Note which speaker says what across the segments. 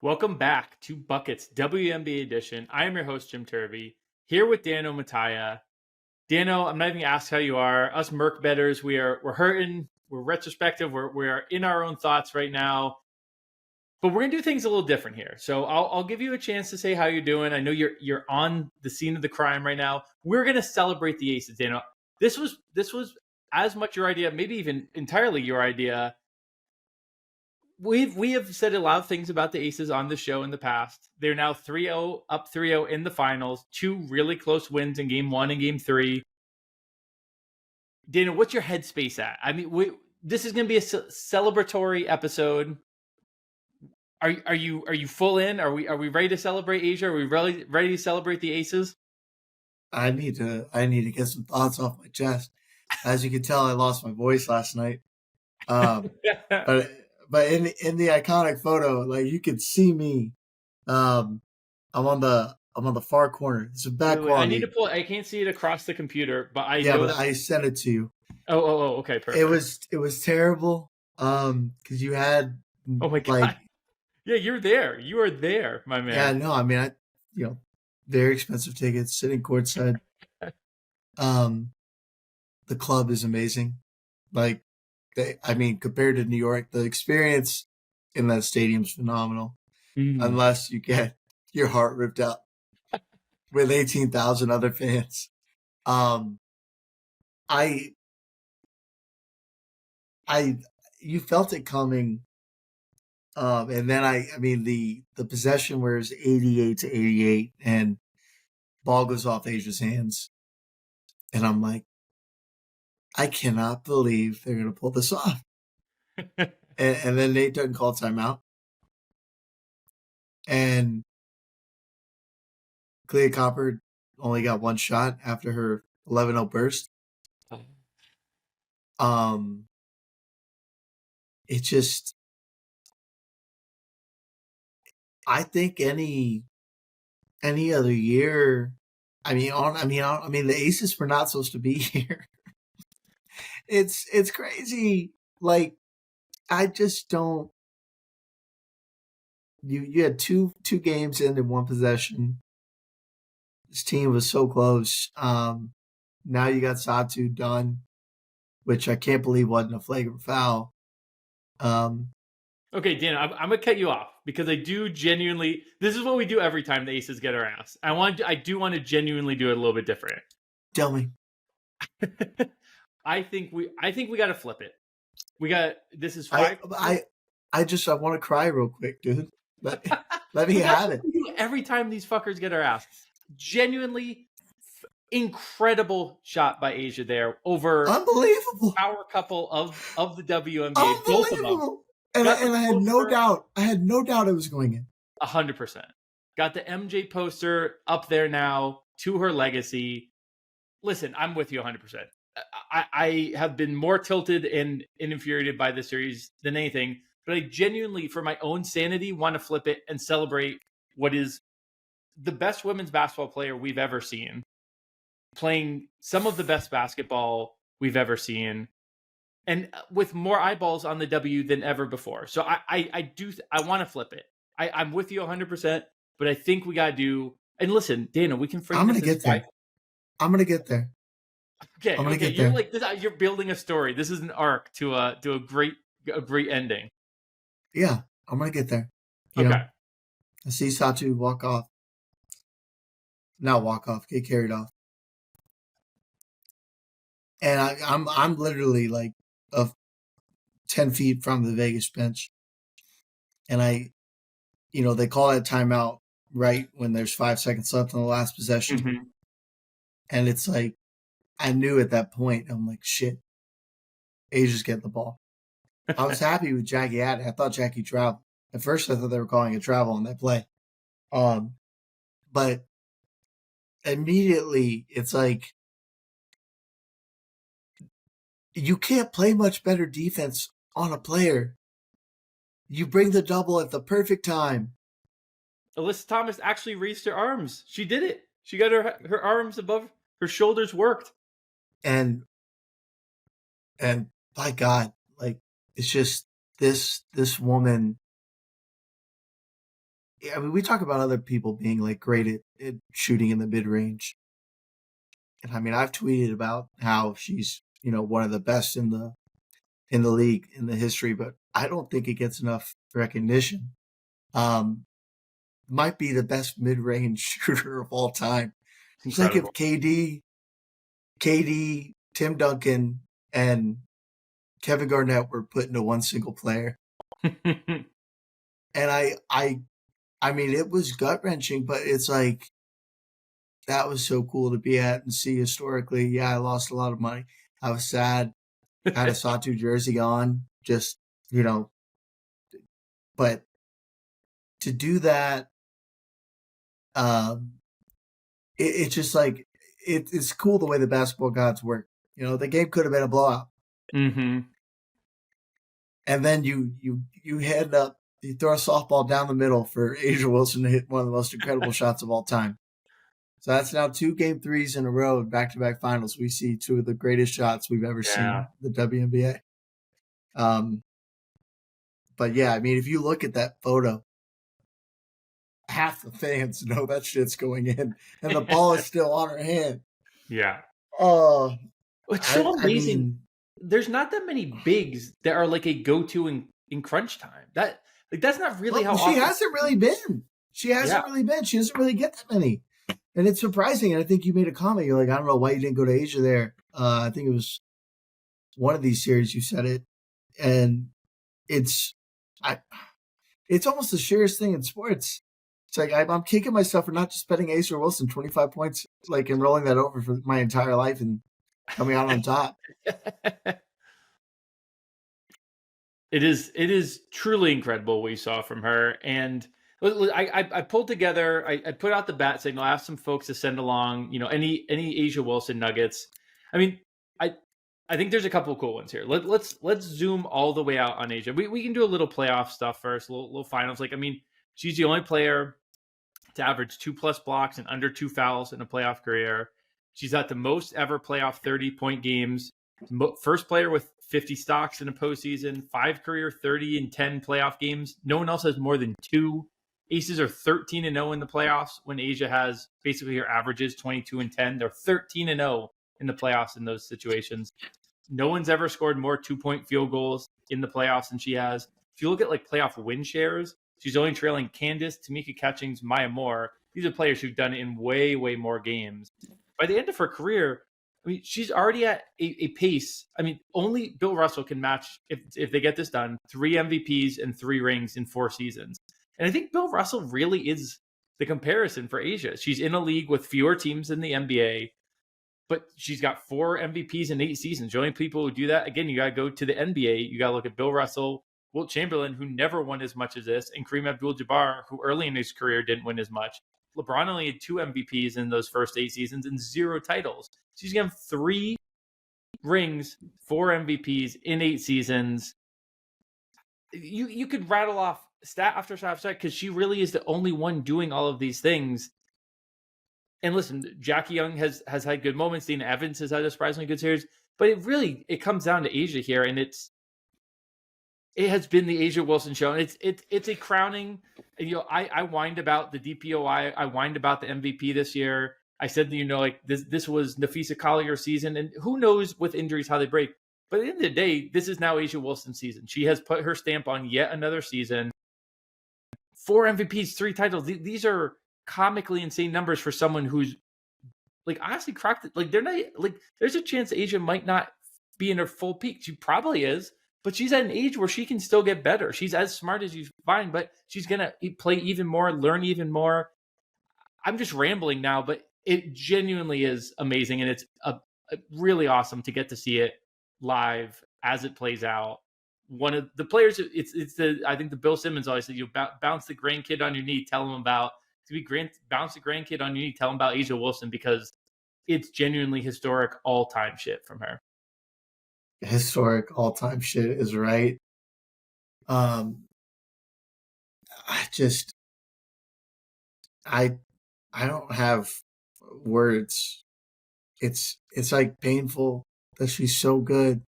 Speaker 1: Welcome back to Buckets WNBA edition. I am your host, Jim Turvey, here with Dano Mataya. Dano, I'm not even gonna ask how you are. Us Merc betters, we're hurting, we're retrospective, we're in our own thoughts right now. But we're gonna do things a little different here. So I'll give you a chance to say how you're doing. I know you're on the scene of the crime right now. We're gonna celebrate the aces, Dano. This was as much your idea, maybe even entirely your idea. We have said a lot of things about the Aces on the show in the past. They're now 3-0, up 3-0 in the finals. Two really close wins in game 1 and game 3. Dana, what's your headspace at? I mean, this is going to be a celebratory episode. Are you full in? Are we ready to celebrate Asia? Are we really ready to celebrate the Aces?
Speaker 2: I need to get some thoughts off my chest. As you can tell, I lost my voice last night. But in the iconic photo, like you can see me. I'm on the far corner. It's a bad quality.
Speaker 1: I need to pull. I can't see it across the computer, but I know
Speaker 2: but I sent it to you.
Speaker 1: Oh, okay, perfect.
Speaker 2: It was terrible. Because you had
Speaker 1: oh my god. Yeah, you're there. You are there, my man.
Speaker 2: Yeah, no, I mean, very expensive tickets, sitting courtside. The club is amazing. Like, compared to New York, the experience in that stadium is phenomenal. Unless you get your heart ripped out with 18,000 other fans. You felt it coming. And then the possession where it's 88-88 and ball goes off Asia's hands. And I'm like, I cannot believe they're going to pull this off. and then Nate doesn't call timeout. And Kahleah Copper only got one shot after her 11-0 burst. It just, I think any other year, the Aces were not supposed to be here. It's crazy. Like, I just don't. You had two games in one possession. This team was so close. Now you got Satu done, which I can't believe wasn't a flagrant foul.
Speaker 1: Okay, Dan, I'm gonna cut you off because I do genuinely. This is what we do every time the Aces get our ass. I do want to genuinely do it a little bit different.
Speaker 2: Tell me.
Speaker 1: I think we got to flip it. This is
Speaker 2: 5. I want to cry real quick, dude. Let me have it.
Speaker 1: Every time these fuckers get our ass, genuinely incredible shot by Asia there over
Speaker 2: unbelievable
Speaker 1: power couple of the WNBA, both of them.
Speaker 2: And I had no doubt. I had no doubt it was going in.
Speaker 1: 100%. Got the MJ poster up there now to her legacy. Listen, I'm with you 100%. I have been more tilted and infuriated by this series than anything, but I genuinely, for my own sanity, want to flip it and celebrate what is the best women's basketball player we've ever seen, playing some of the best basketball we've ever seen, and with more eyeballs on the W than ever before. So I want to flip it. I'm with you 100%, but I think we got to do, and listen, Dana, we can frame
Speaker 2: I'm going to get there. I'm going to get there.
Speaker 1: Okay. You're like this, you're building a story. This is an arc to a great ending.
Speaker 2: Yeah, I'm going to get there. You know, I see Satu walk off. Not walk off, get carried off. And I'm literally like 10 feet from the Vegas bench. And they call that timeout right when there's 5 seconds left on the last possession. Mm-hmm. And it's like, I knew at that point, I'm like, shit, Asia's getting the ball. I was happy with Jackie at it. I thought Jackie traveled. At first, I thought they were calling a travel on that play. But immediately, it's like, you can't play much better defense on a player. You bring the double at the perfect time.
Speaker 1: Alyssa Thomas actually raised her arms. She did it. She got her arms above her shoulders worked.
Speaker 2: And by God, like, it's just this woman. I mean, we talk about other people being like great at shooting in the mid range, and I mean, I've tweeted about how she's one of the best in the league in the history, but I don't think it gets enough recognition. Um, might be the best mid range shooter of all time. It's like if
Speaker 1: Incredible.
Speaker 2: KD, Tim Duncan, and Kevin Garnett were put into one single player. And I mean, it was gut wrenching, but it's like that was so cool to be at and see historically. Yeah, I lost a lot of money. I was sad. I had a Satu jersey on, just you know, but to do that, um, it's just like it's cool the way the basketball gods work. The game could have been a blowout,
Speaker 1: Mm-hmm.
Speaker 2: and then you head up, you throw a softball down the middle for Asia Wilson to hit one of the most incredible shots of all time. So that's now 2 game threes in a row, back-to-back finals. We see 2 of the greatest shots we've ever
Speaker 1: Yeah.
Speaker 2: seen in the WNBA. But yeah, I mean, if you look at that photo, half the fans know that shit's going in, and the ball is still on her hand.
Speaker 1: Yeah.
Speaker 2: Oh,
Speaker 1: It's so
Speaker 2: I
Speaker 1: amazing.
Speaker 2: mean,
Speaker 1: There's not that many bigs that are like a go-to in crunch time. That's not really how
Speaker 2: she
Speaker 1: often.
Speaker 2: hasn't really been. She hasn't really been. She doesn't really get that many. And it's surprising. And I think you made a comment. You're like, I don't know why you didn't go to Asia there. I think it was one of these series you said it. And it's almost the sheerest thing in sports. It's like I'm kicking myself for not just betting Ace or Wilson 25 points, like, and rolling that over for my entire life and coming out on top.
Speaker 1: It is truly incredible what you saw from her. And I pulled together, I put out the bat signal, I asked some folks to send along, any Asia Wilson nuggets. I mean, I think there's a couple of cool ones here. Let's zoom all the way out on Asia. We can do a little playoff stuff first, little finals. Like, I mean, she's the only player to average 2+ blocks and under 2 fouls in a playoff career. She's at the most ever playoff 30-point games. First player with 50 stocks in a postseason, 5 career 30 and 10 playoff games. No one else has more than 2. Aces are 13-0 in the playoffs when Asia has basically her averages 22 and 10. They're 13-0 in the playoffs in those situations. No one's ever scored more 2-point field goals in the playoffs than she has. If you look at like playoff win shares, she's only trailing Candace, Tamika Catchings, Maya Moore. These are players who've done it in way, way more games. By the end of her career, I mean, she's already at a pace. I mean, only Bill Russell can match, if they get this done, 3 MVPs and 3 rings in 4 seasons. And I think Bill Russell really is the comparison for Asia. She's in a league with fewer teams in the NBA, but she's got 4 MVPs in 8 seasons. The only people who do that, again, you got to go to the NBA. You got to look at Bill Russell, Wilt Chamberlain, who never won as much as this, and Kareem Abdul-Jabbar, who early in his career didn't win as much. LeBron only had 2 MVPs in those first 8 seasons and 0 titles. She's going to have 3 rings, 4 MVPs in 8 seasons. You could rattle off stat after stat after stat because she really is the only one doing all of these things. And listen, Jackie Young has had good moments. Dana Evans has had a surprisingly good series. But it comes down to Asia here, and it has been the Asia Wilson show. And it's a crowning. I whined about the DPOI. I whined about the MVP this year. I said, like this was Nafisa Kahleah season, and who knows with injuries how they break. But at the end of the day, this is now Asia Wilson's season. She has put her stamp on yet another season. 4 MVPs, 3 titles. These are comically insane numbers for someone who's like honestly cracked it. Like, they're not like, there's a chance Asia might not be in her full peak. She probably is, but she's at an age where she can still get better. She's as smart as you find, but she's gonna play even more, learn even more. I'm just rambling now, but it genuinely is amazing, and it's a really awesome to get to see it live as it plays out. One of the players, I think the Bill Simmons always said, bounce the grandkid on your knee, tell him about bounce the grandkid on your knee, tell him about Asia Wilson, because it's genuinely historic all-time shit from her.
Speaker 2: Historic all-time shit is right. I don't have words. It's like painful that she's so good.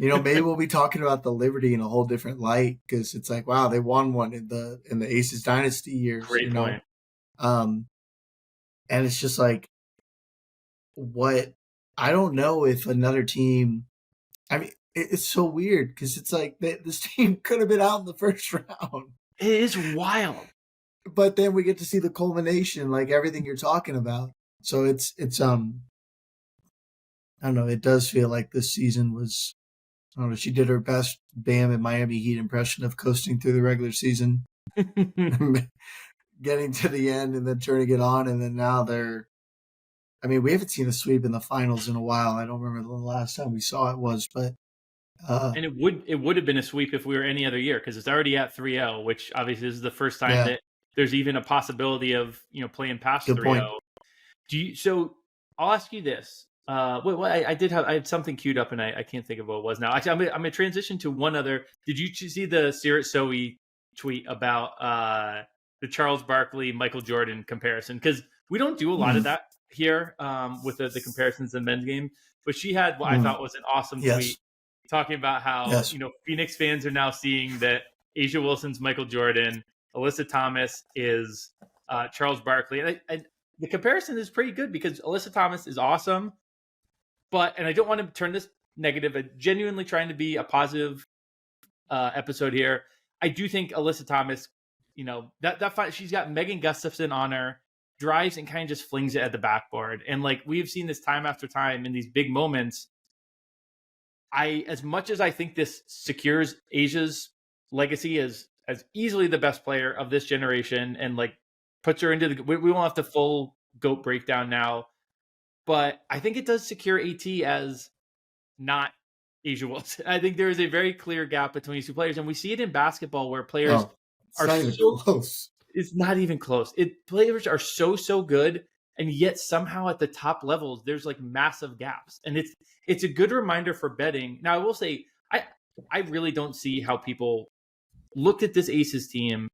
Speaker 2: Maybe we'll be talking about the Liberty in a whole different light because it's like, wow, they won one in the Aces Dynasty years.
Speaker 1: Great point.
Speaker 2: And it's just like, what? I don't know if another team. I mean, it's so weird because it's like this team could have been out in the first round.
Speaker 1: It is wild.
Speaker 2: But then we get to see the culmination, like everything you're talking about. So it's I don't know. It does feel like this season was. I don't know. She did her best Bam and Miami Heat impression of coasting through the regular season, getting to the end and then turning it on, and then now they're. I mean, we haven't seen a sweep in the finals in a while. I don't remember the last time we saw it was, but.
Speaker 1: And it would have been a sweep if we were any other year because it's already at 3-0, which obviously is the first time that there's even a possibility of playing past 3-0. So I'll ask you this. I had something queued up and I can't think of what it was now. Actually, I'm gonna transition to one other. Did you see the Sirat Sohi tweet about the Charles Barkley Michael Jordan comparison? Because we don't do a lot of that here with the comparisons in the men's game. But she had what I thought was an awesome tweet talking about how Phoenix fans are now seeing that A'ja Wilson's Michael Jordan, Alyssa Thomas is Charles Barkley, and the comparison is pretty good because Alyssa Thomas is awesome, and I don't want to turn this negative. I'm genuinely trying to be a positive episode here. I do think Alyssa Thomas, that fight, she's got Megan Gustafson on her, drives and kind of just flings it at the backboard, and like we've seen this time after time in these big moments. As much as I think this secures A'ja's legacy as easily the best player of this generation and like puts her into we won't have the full GOAT breakdown now, but I think it does secure AT as not A'ja Wilson. I think there is a very clear gap between these two players, and we see it in basketball where players are so close. It's not even close. Players are so good, and yet somehow at the top levels there's like massive gaps, and it's a good reminder for betting. Now I will say I really don't see how people looked at this Aces team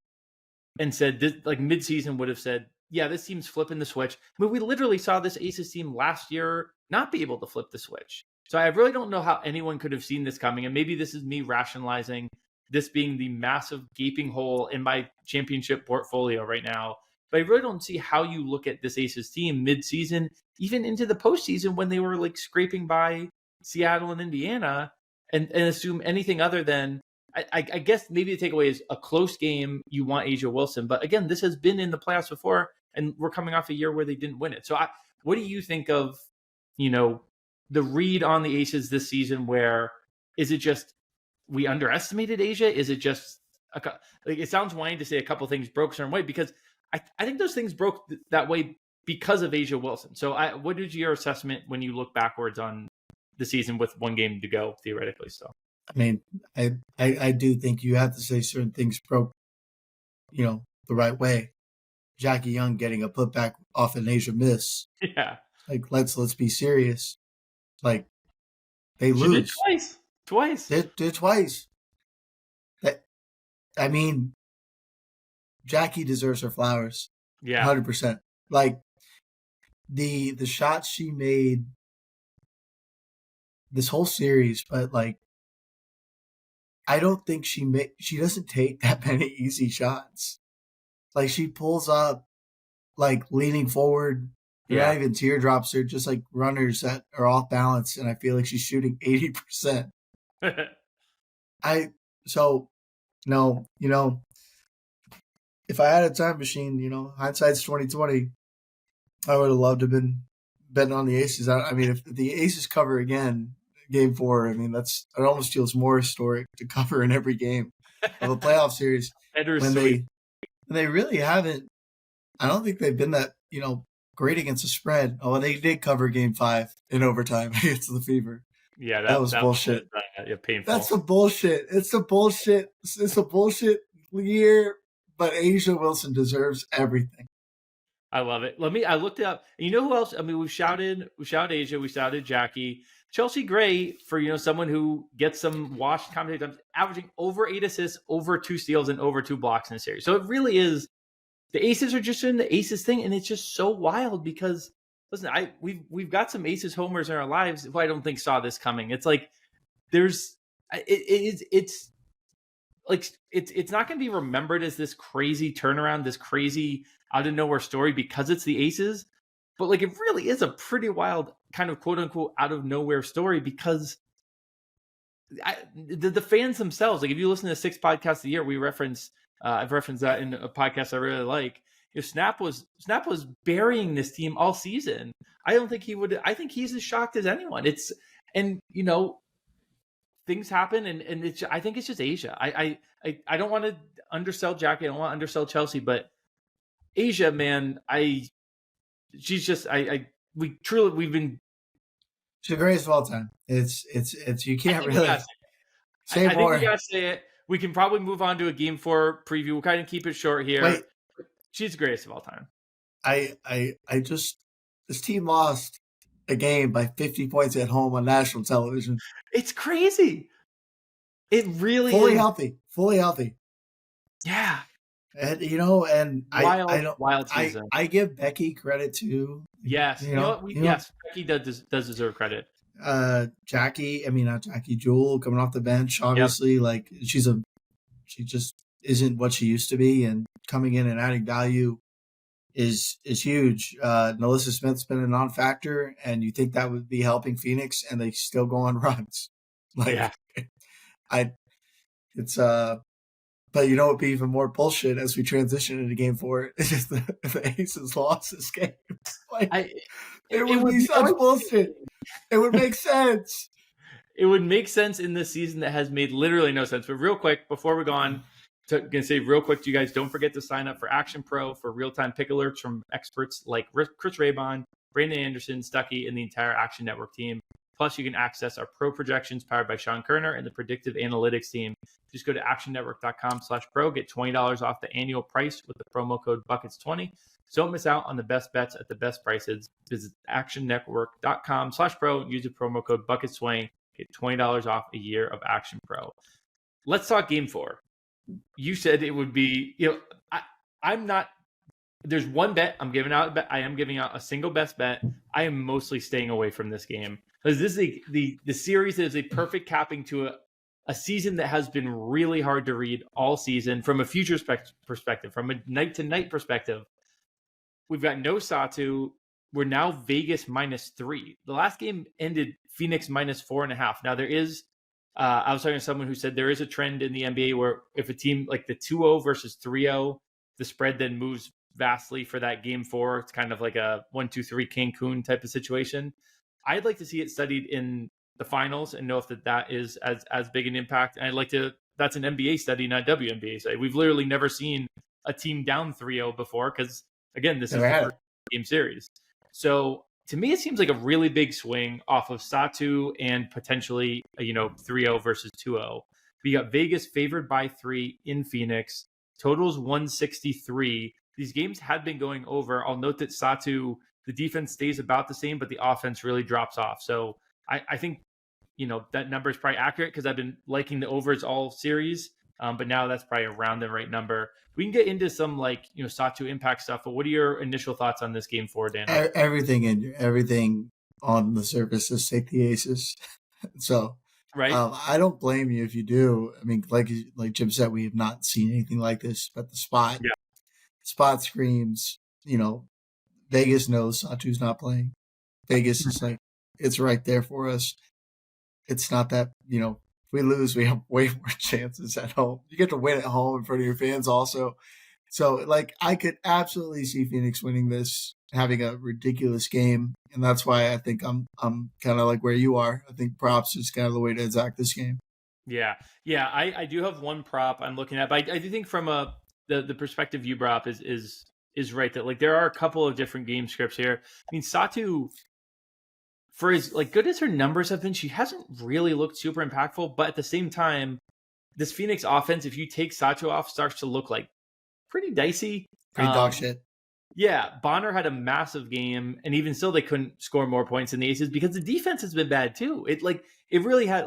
Speaker 1: and said this, like midseason would have said, yeah, this team's flipping the switch. I mean, we literally saw this Aces team last year not be able to flip the switch. So I really don't know how anyone could have seen this coming, and maybe this is me rationalizing this being the massive gaping hole in my championship portfolio right now. But I really don't see how you look at this Aces team mid-season, even into the postseason when they were like scraping by Seattle and Indiana, and assume anything other than, I guess maybe the takeaway is a close game. You want A'ja Wilson. But again, this has been in the playoffs before, and we're coming off a year where they didn't win it. So what do you think of, the read on the Aces this season? Where is it just we underestimated A'ja? Is it just it sounds whiny to say a couple things broke a certain way, because I think those things broke that way because of A'ja Wilson. So what is your assessment when you look backwards on the season with one game to go, theoretically still?
Speaker 2: I mean, I do think you have to say certain things broke, the right way. Jackie Young getting a putback off an A'ja miss.
Speaker 1: Yeah.
Speaker 2: Like, let's be serious. Like, they lose.
Speaker 1: Did twice.
Speaker 2: Did twice. I mean, Jackie deserves her flowers.
Speaker 1: Yeah.
Speaker 2: 100%. Like, the shots she made this whole series, but like, I don't think she doesn't take that many easy shots. Like, she pulls up, like, leaning forward. They're not even teardrops. They're just like runners that are off balance, and I feel like she's shooting 80%. If I had a time machine, hindsight's 2020, I would have loved to have been betting on the Aces. I mean, if the Aces cover again, Game 4, I mean, it almost feels more historic to cover in every game of a playoff series when they really haven't. I don't think they've been that great against the spread. Oh, they did cover Game 5 in overtime against the Fever.
Speaker 1: Yeah,
Speaker 2: that was bullshit.
Speaker 1: Painful.
Speaker 2: That's a bullshit. It's a bullshit. It's a bullshit year. But A'ja Wilson deserves everything.
Speaker 1: I love it. I looked it up. And you know who else? I mean, we shouted A'ja, we shouted Jackie. Chelsea Gray, for someone who gets some washed commentator times, averaging over 8 assists, over 2 steals, and over 2 blocks in the series. So it really is. The Aces are just doing the Aces thing, and it's just so wild because, listen, we've got some Aces homers in our lives who I don't think saw this coming. It's like it's like it's not going to be remembered as this crazy turnaround, this crazy out of nowhere story because it's the Aces, but like it really is a pretty wild kind of quote unquote out of nowhere story because the fans themselves, like if you listen to 6 podcasts a year, I've referenced that in a podcast I really like. Snap was burying this team all season. I don't think he would. I think he's as shocked as anyone. Things happen, and it's. I think it's just Asia. I don't want to undersell Jackie. I don't want to undersell Chelsea, but Asia, man, she's just. We've been.
Speaker 2: She's the greatest of all time. It's you can't really say
Speaker 1: more. I think we gotta say it. We can probably move on to a Game 4 preview. We'll kind of keep it short here.
Speaker 2: Wait.
Speaker 1: She's the greatest of all time.
Speaker 2: This team lost a game by 50 points at home on national television.
Speaker 1: It's crazy. It really
Speaker 2: fully healthy.
Speaker 1: Yeah.
Speaker 2: And and
Speaker 1: wild season.
Speaker 2: I give Becky credit too.
Speaker 1: Yes. Yes, Becky does deserve credit.
Speaker 2: Not Jackie, Jewel coming off the bench, obviously. Yep. Like she just isn't what she used to be, and coming in and adding value is huge. Melissa Smith's been a non-factor, and you think that would be helping Phoenix, and they still go on runs. But you know what would be even more bullshit as we transition into Game 4 is just the Aces lost this game. It would be such bullshit. It would make sense.
Speaker 1: It would make sense in this season that has made literally no sense. But real quick, before we go on, going to say real quick to you guys, don't forget to sign up for Action Pro for real-time pick alerts from experts like Chris Raybon, Brandon Anderson, Stuckey, and the entire Action Network team. Plus, you can access our pro projections powered by Sean Kerner and the predictive analytics team. Just go to actionnetwork.com/pro, get $20 off the annual price with the promo code Buckets20. Don't miss out on the best bets at the best prices. Visit actionnetwork.com/pro and use the promo code Buckets20. Get $20 off a year of Action Pro. Let's talk Game 4. You said it would be, I'm not. There's one bet I'm giving out. I am giving out a single best bet. I am mostly staying away from this game because this is the series that is a perfect capping to a season that has been really hard to read all season from a futures perspective, from a night to night perspective. We've got no Satu. We're now Vegas -3. The last game ended Phoenix -4.5. Now there is. I was talking to someone who said there is a trend in the NBA where if a team like the 2-0 versus 3-0, the spread then moves vastly for that Game 4. It's kind of like a 1-2-3 Cancun type of situation. I'd like to see it studied in the finals and know if that is as big an impact. And that's an NBA study, not WNBA study. We've literally never seen a team down 3-0 before because, again, this is the first game series. So to me, it seems like a really big swing off of Satu and potentially, 3-0 versus 2-0. We got Vegas favored by 3 in Phoenix. Totals 163. These games had been going over. I'll note that Satu, the defense stays about the same, but the offense really drops off. So I think, that number is probably accurate because I've been liking the overs all series. But now that's probably around the right number. We can get into some Satu impact stuff, but what are your initial thoughts on this Game 4, Dano?
Speaker 2: Everything on the surface is take the Aces. So
Speaker 1: right.
Speaker 2: I don't blame you if you do. I mean, like Jim said, we have not seen anything like this, but the spot screams, Vegas knows Satu's not playing. Vegas is it's right there for us. It's not that, if we lose, we have way more chances at home. You get to win at home in front of your fans also. So, I could absolutely see Phoenix winning this, having a ridiculous game. And that's why I think I'm kind of like where you are. I think props is kind of the way to exact this game.
Speaker 1: Yeah. Yeah, I do have one prop I'm looking at. But I do think from the perspective you brought up is right that, there are a couple of different game scripts here. I mean, Satu, for as good as her numbers have been, she hasn't really looked super impactful. But at the same time, this Phoenix offense, if you take Satu off, starts to look pretty dicey.
Speaker 2: Pretty dog shit.
Speaker 1: Yeah, Bonner had a massive game, and even still, they couldn't score more points than the Aces because the defense has been bad too. It really had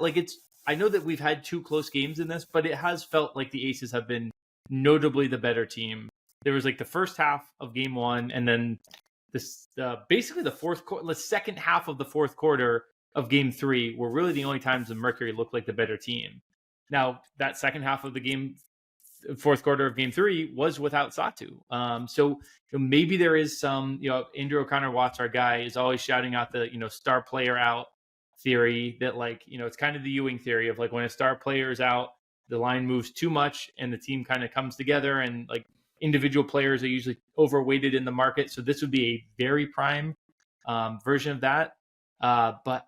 Speaker 1: I know that we've had 2 close games in this, but it has felt like the Aces have been notably the better team. There was the first half of Game 1, and then basically the second half of the fourth quarter, of game 3 were really the only times the Mercury looked like the better team. Now, that second half of the game, fourth quarter of game 3 was without Satu. So maybe there is some, Andrew O'Connor-Watts, our guy, is always shouting out the, star player out theory that, like, it's kind of the Ewing theory of, like, when a star player is out, the line moves too much and the team kind of comes together, and, like, individual players are usually overweighted in the market. So this would be a very prime version of that. But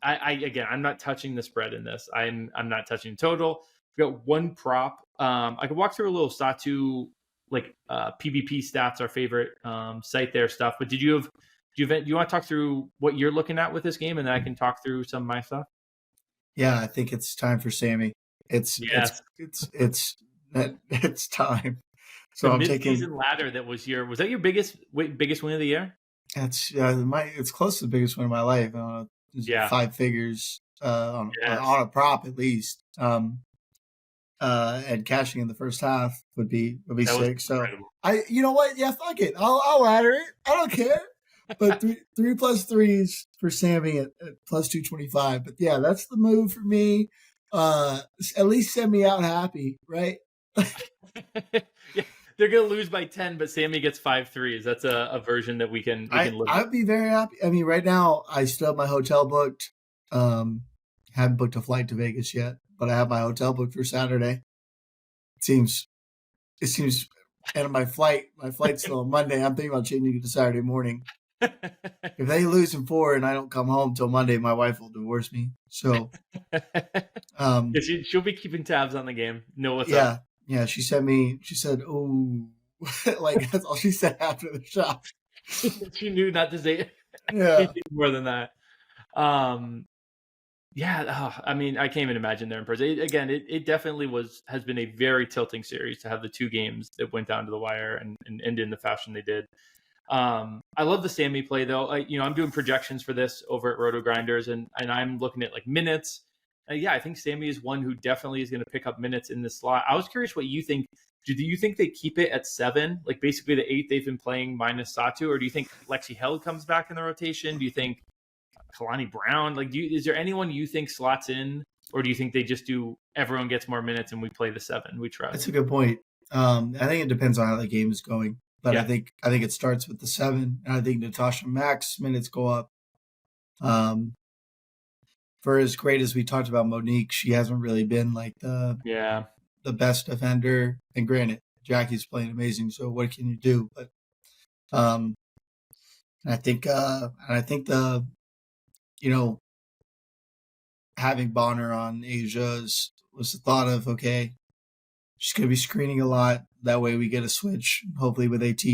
Speaker 1: I'm not touching the spread in this. I'm not touching total. We've got one prop. I could walk through a little Satu, like, PvP stats, our favorite site there stuff. But do you want to talk through what you're looking at with this game, and then I can talk through some of my stuff?
Speaker 2: Yeah, I think it's time for Sammy. It's time. So I'm taking
Speaker 1: mid-season ladder. Was that your biggest win of the year?
Speaker 2: That's it's close to the biggest win of my life.
Speaker 1: Yeah,
Speaker 2: 5 figures on a prop at least. And cashing in the first half would be sick. So you know what? Yeah, fuck it. I'll ladder it. I don't care. But 3 plus 3s for Sammy at plus 225. But yeah, that's the move for me. At least send me out happy, right?
Speaker 1: Yeah, they're gonna lose by 10, but Sammy gets 5 threes. That's a version that we can live with.
Speaker 2: I'd be very happy. I mean, right now I still have my hotel booked. Haven't booked a flight to Vegas yet, but I have my hotel booked for Saturday. It seems, and my flight's still on Monday. I'm thinking about changing it to Saturday morning. If they lose in 4 and I don't come home till Monday, my wife will divorce me. So,
Speaker 1: she'll be keeping tabs on the game. Know what's up.
Speaker 2: Yeah. She said, "Oh," like that's all she said after the shot.
Speaker 1: She knew not to say anything more than that. I mean, I can't even imagine their in person. It definitely has been a very tilting series to have the 2 games that went down to the wire and ended in the fashion they did. I love the Sammy play though. I'm doing projections for this over at Roto Grinders, and I'm looking at, like, minutes. I think Sammy is one who definitely is going to pick up minutes in this slot. I was curious what you think. Do you think they keep it at 7, like basically the 8 they've been playing minus Satu, or do you think Lexi Held comes back in the rotation? Do you think Kalani Brown? Like, is there anyone you think slots in, or do you think they just do everyone gets more minutes and we play the 7? We trust.
Speaker 2: That's a good point. I think it depends on how the game is going. But I think it starts with the 7, and I think Natasha Mack's minutes go up. For as great as we talked about Monique, she hasn't really been like the best defender. And granted, Jackie's playing amazing, so what can you do? But I think the having Bonner on Asia was the thought of, okay, she's going to be screening a lot. That way we get a switch, hopefully with AT.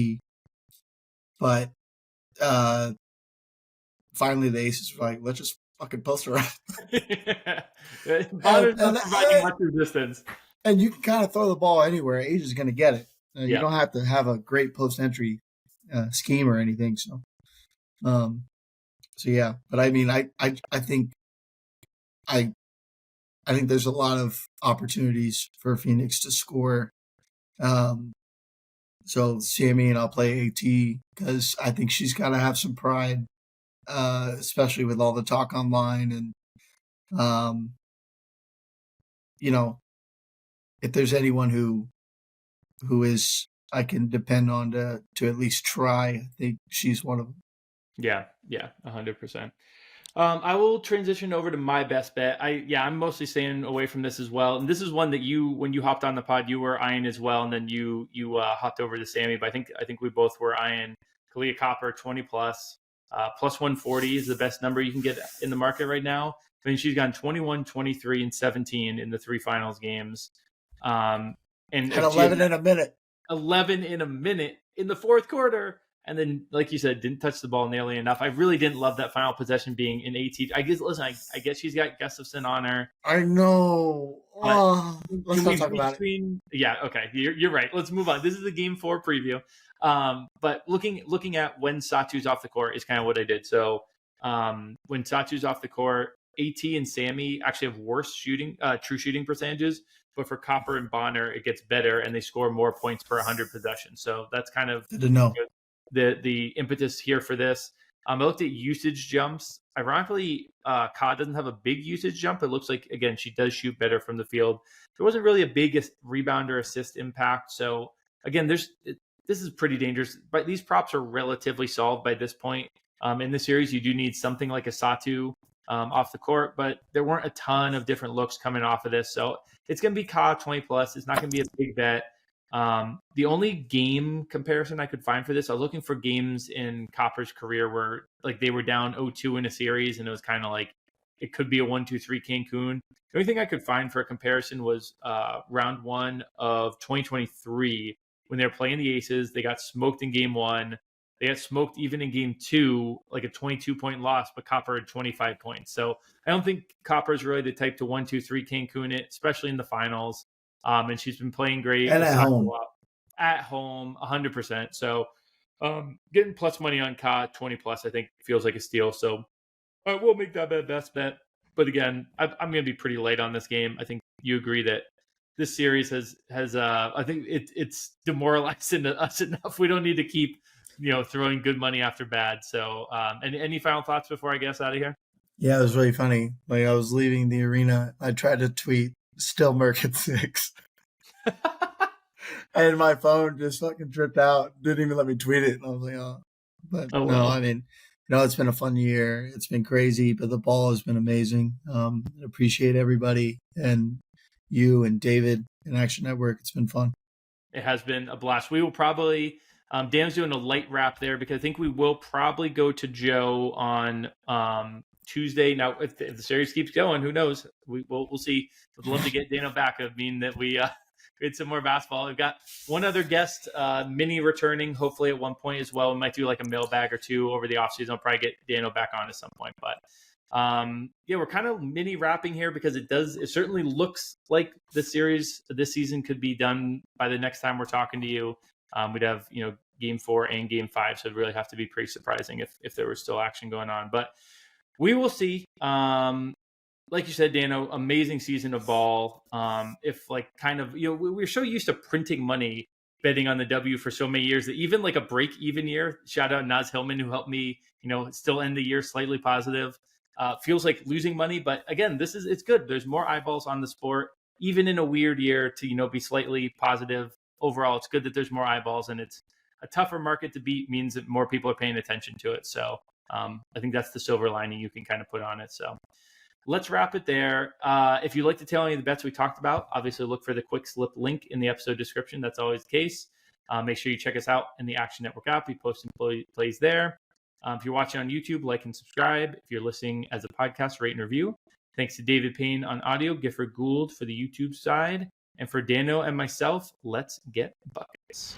Speaker 2: But finally the Aces were like, let's just fucking post her out.
Speaker 1: Bonner's not providing much resistance.
Speaker 2: And you can kind of throw the ball anywhere. Asia's going to get it. You don't have to have a great post-entry scheme or anything. So yeah. But I mean, I think there's a lot of opportunities for Phoenix to score. So Sammy, and I'll play AT because I think she's got to have some pride, especially with all the talk online. And, if there's anyone who is I can depend on to at least try, I think she's one of them.
Speaker 1: Yeah, 100%. I will transition over to my best bet. I'm mostly staying away from this as well. And this is one that when you hopped on the pod, you were eyeing as well, and then you hopped over to Sammy. But I think we both were eyeing Kahleah Copper 20 plus. Plus 140 is the best number you can get in the market right now. I mean, she's gone 21, 23, and 17 in the 3 finals games. And
Speaker 2: 11 in a minute.
Speaker 1: 11 in a minute in the fourth quarter. And then, like you said, didn't touch the ball nearly enough. I really didn't love that final possession being an AT. I guess she's got Gustafson on her.
Speaker 2: I know. Let's not talk about it.
Speaker 1: Yeah, okay. You're right. Let's move on. This is the Game 4 preview. But looking at when Satu's off the court is kind of what I did. So when Satu's off the court, AT and Sammy actually have worse true shooting percentages. But for Copper and Bonner, it gets better, and they score more points per 100 possessions. So that's kind of
Speaker 2: good to know.
Speaker 1: The impetus here for this. I looked at usage jumps. Ironically, Ka doesn't have a big usage jump. It looks like, again, she does shoot better from the field. There wasn't really a big rebound or assist impact. So, again, this is pretty dangerous. But these props are relatively solved by this point. In the series, you do need something like a Satu off the court, but there weren't a ton of different looks coming off of this. So it's going to be Ka 20 plus. It's not going to be a big bet. The only game comparison I could find for this, I was looking for games in Copper's career where like they were down 0-2 in a series, and it was kind of like it could be a 1-2-3 Cancun. The only thing I could find for a comparison was round 1 of 2023 when they were playing the Aces. They got smoked in game 1. They got smoked even in game 2, like a 22-point loss, but Copper had 25 points. So I don't think Copper is really the type to 1-2-3 Cancun it, especially in the finals. And she's been playing great.
Speaker 2: And at home.
Speaker 1: At home, 100%. So getting plus money on Ka 20 plus, I think feels like a steal. So I will make that best bet. But again, I'm going to be pretty late on this game. I think you agree that this series has I think it's demoralizing us enough. We don't need to keep throwing good money after bad. So any final thoughts before I get us out of here?
Speaker 2: Yeah, it was really funny. Like, I was leaving the arena, I tried to tweet still Merc at 6. And my phone just fucking tripped out. Didn't even let me tweet it. And I was like, oh. But no, well. I mean, it's been a fun year. It's been crazy, but the ball has been amazing. I appreciate everybody and you and David and Action Network. It's been fun.
Speaker 1: It has been a blast. We will probably, Dan's doing a light wrap there because I think we will probably go to Joe on Tuesday. Now, if the series keeps going, who knows? We'll see. Would love to get Dano back. It would mean that we get some more basketball. We've got one other guest, Mini, returning hopefully at one point as well. We might do like a mailbag or two over the offseason. I'll probably get Dano back on at some point. But we're kind of mini wrapping here because it certainly looks like the series this season could be done by the next time we're talking to you. We'd have game 4 and game 5, so it'd really have to be pretty surprising if there was still action going on. But we will see. Like you said, Dano, amazing season of ball. If like kind of, we're so used to printing money betting on the W for so many years that even like a break even year, shout out Naz Hillman, who helped me, still end the year slightly positive. Feels like losing money, but again, it's good. There's more eyeballs on the sport, even in a weird year to, be slightly positive. Overall, it's good that there's more eyeballs, and it's a tougher market to beat means that more people are paying attention to it. So I think that's the silver lining you can kind of put on it. So let's wrap it there. If you'd like to tell any of the bets we talked about, obviously look for the quick slip link in the episode description. That's always the case. Make sure you check us out in the Action Network app. We post plays there. If you're watching on YouTube, like and subscribe. If you're listening as a podcast, rate and review. Thanks to David Payne on audio, Gifford Gould for the YouTube side. And for Dano and myself, let's get buckets.